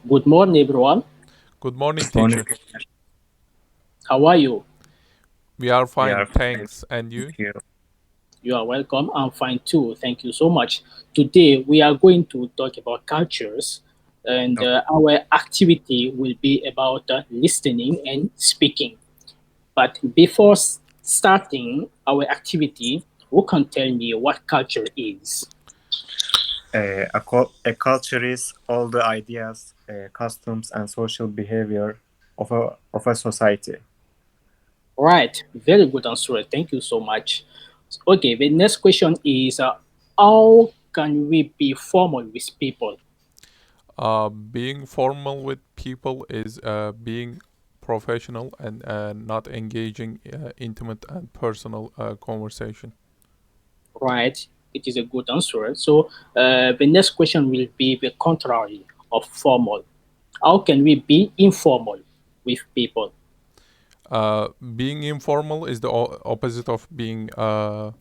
Good morning, everyone. Good morning, Good morning. teacher. How are you? We are We are fine, fine. thanks. And you? Thank you. You are welcome. I'm fine too. Thank you so much. Today, we are going to talk about cultures, and Okay. our activity will be about listening and speaking. But before starting our activity, who can tell me what culture is? A culture is all the ideas, customs, and social behavior of a society. Right, very good answer. Thank you so much. Okay, the next question is how can we be formal with people? Being formal with people is being professional and not engaging intimate and personal conversation. Right, it is a good answer. So the next question will be the contrary of formal. How can we be informal with people? Being informal is the opposite of being formal.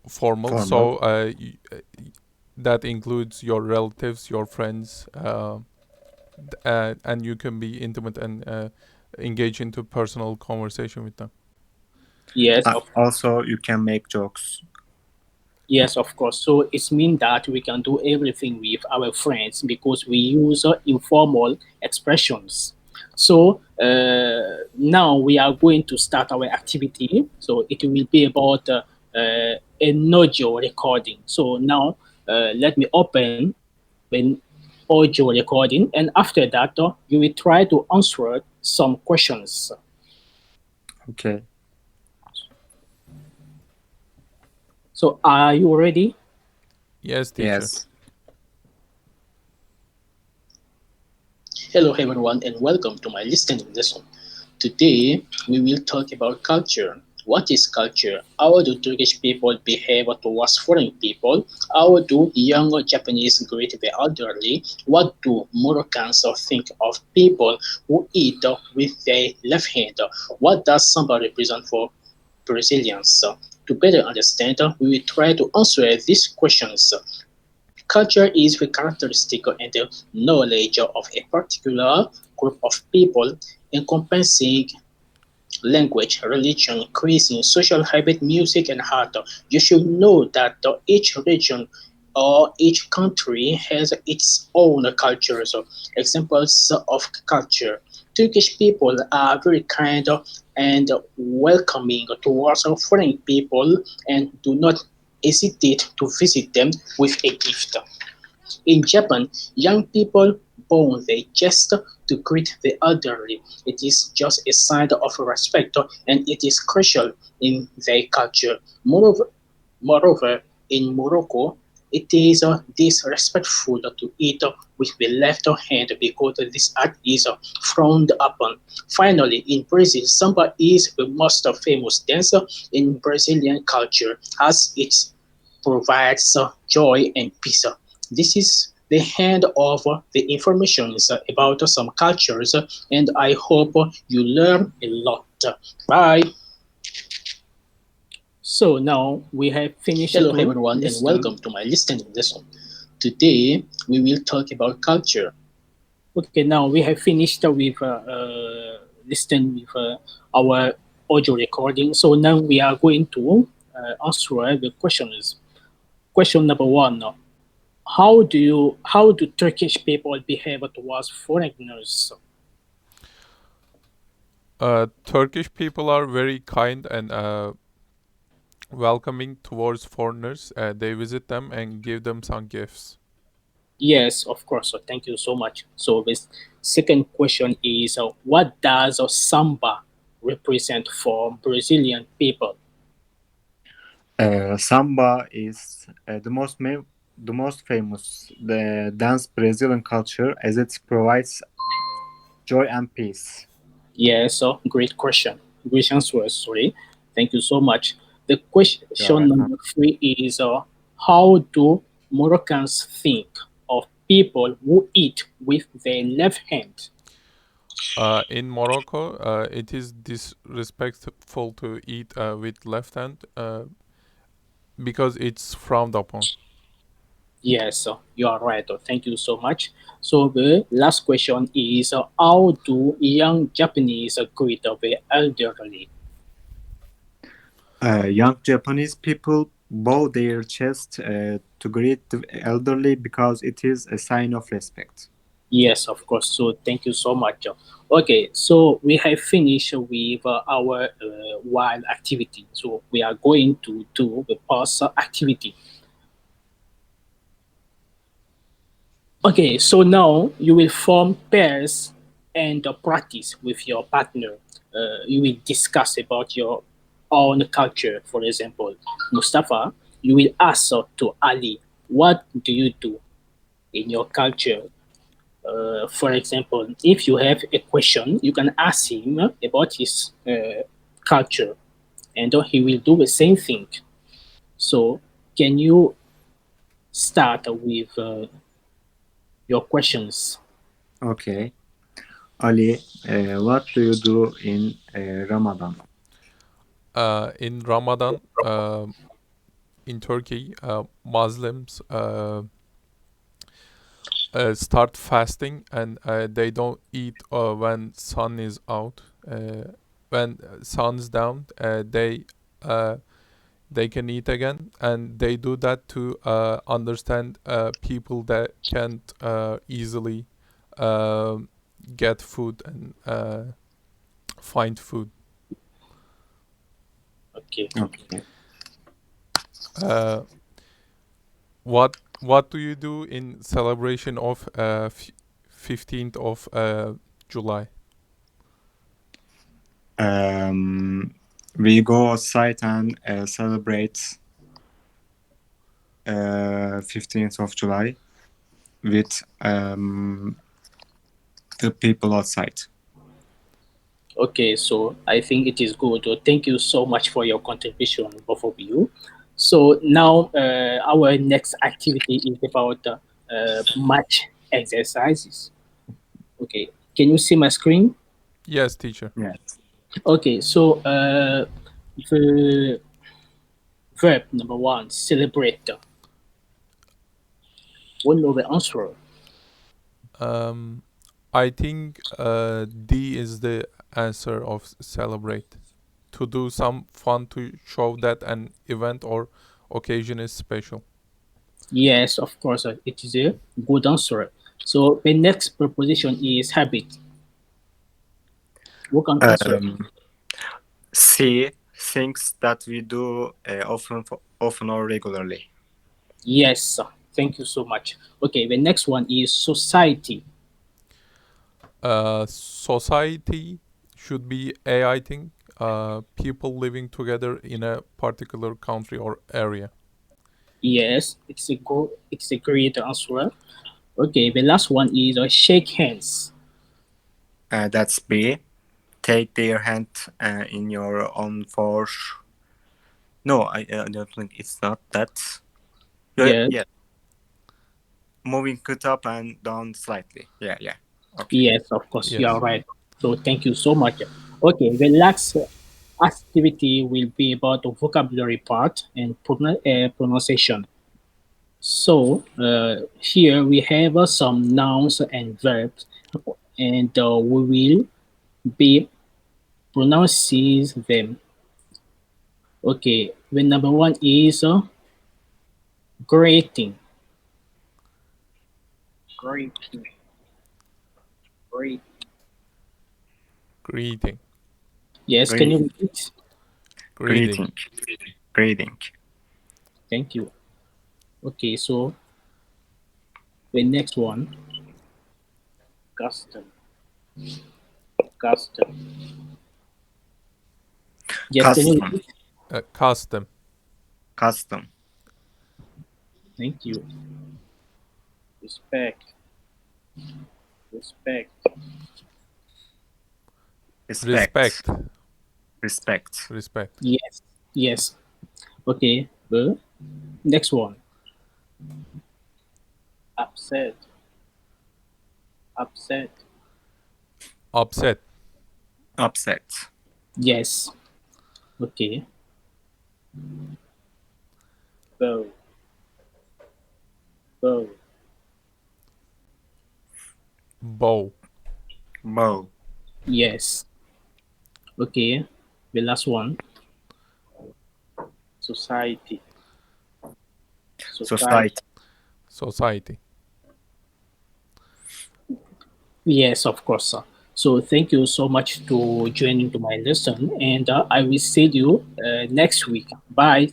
Formal. So that includes your relatives, your friends, and you can be intimate and engage into personal conversation with them. Yes, Also, you can make jokes. yes, of course. So it means that we can do everything with our friends because we use informal expressions. So now we are going to start our activity. So it will be about an audio recording. So now let me open an audio recording, and after that, you will try to answer some questions. Okay. So are you ready? Yes, teacher. Yes. Hello, everyone, and welcome to my listening lesson. Today, we will talk about culture. What is culture? How do Turkish people behave towards foreign people? How do young Japanese greet the elderly? What do Moroccans think of people who eat with their left hand? What does Samba represent for Brazilians? To better understand, we will try to answer these questions. Culture is the characteristic and the knowledge of a particular group of people encompassing language, religion, cuisine, social habit, music, and art. You should know that each region or each country has its own cultures. Examples of culture. Turkish people are very kind and welcoming towards foreign people and do not hesitate to visit them with a gift. In Japan, young people bow their chest to greet the elderly. It is just a sign of respect and it is crucial in their culture. Moreover, in Morocco, it is disrespectful to eat with the left hand because this act is frowned upon. Finally, in Brazil, samba is the most famous dance in Brazilian culture as it provides joy and peace. This is the end of the information about some cultures, and I hope you learn a lot. Bye. So now we have finished Hello, to everyone, and listen. welcome to my listening lesson. Today, we will talk about culture. Okay, now we have finished with listening with our audio recording. So now we are going to answer the questions. Question number one: how do Turkish people behave towards foreigners? Turkish people are very kind and welcoming towards foreigners. They visit them and give them some gifts. Yes, of course. So thank you so much. So this second question is, what does samba represent for Brazilian people? Samba is the most famous the dance Brazilian culture as it provides joy and peace. Yes, so great question. Great answer. Sorry. Thank you so much. The You are question welcome. number three is, how do Moroccans think of people who eat with their left hand? In Morocco, it is disrespectful to eat with left hand because it's frowned upon. Yes, you are right. Thank you so much. So the last question is, how do young Japanese greet the elderly? Young Japanese people bow their chest to greet the elderly because it is a sign of respect. Yes, of course. So thank you so much. Okay, so we have finished with our wild activity. So we are going to do the pause activity. Okay, so now you will form pairs and practice with your partner. You will discuss about your own culture. For example, Mustafa, you will ask to Ali, what do you do in your culture? For example, if you have a question, you can ask him about his culture, and he will do the same thing. So, can you start with your questions? Okay. Ali, what do you do in Ramadan? In Ramadan, in Turkey, Muslims start fasting and they don't eat when sun is out. When sun's down, uh, they can eat again, and they do that to understand people that can't easily uh, get food and find food. Okay. Okay. Uh, what do you do in celebration of 15th of July? Um, we go outside and celebrate 15th of July with the people outside. Okay, so I think it is good. Thank you so much for your contribution, both of you. So now our next activity is about match exercises. Okay, can you see my screen? Yes, teacher. Yes. Okay, so the verb number one, celebrate. What know the answer? Um, I think D is the answer of celebrate. To do some fun to show that an event or occasion is special. Yes, of course, it is a good answer. So the next proposition is habit. What can answer? Um, C, things that we do often or regularly. Yes, thank you so much. Okay, the next one is society. Society should be A, I think. People living together in a particular country or area. Yes, it's a great answer. Okay, the last one is shake hands. That's B. Take their hand in your own force. No, I don't think it's not that. Yeah, Yes, yeah. Moving it up and down slightly. Yeah, yeah. Okay. yes, of course, you are Yes. right. So thank you so much. Okay, the last activity will be about the vocabulary part and pronunciation. So here we have some nouns and verbs, and we will be pronouncing them. Okay, the number one is greeting. Greeting. Great. Greeting. Yes, can you Greeting. repeat? Greeting. Greeting. Greeting. Thank you. Okay, so the next one, custom. Custom. Yes, can you Custom. repeat? Custom. Custom. Thank you. Respect. Respect. Respect. Respect. Respect. Respect. Yes. Yes. Okay. The next one, upset. Upset. Upset. Upset. Yes. Okay. Bow. Bow. Bow. Bow. Yes. Okay. The last one. Society. Society. Society. Society. Yes, of course, sir. So thank you so much to joining to my lesson, and I will see you next week. Bye.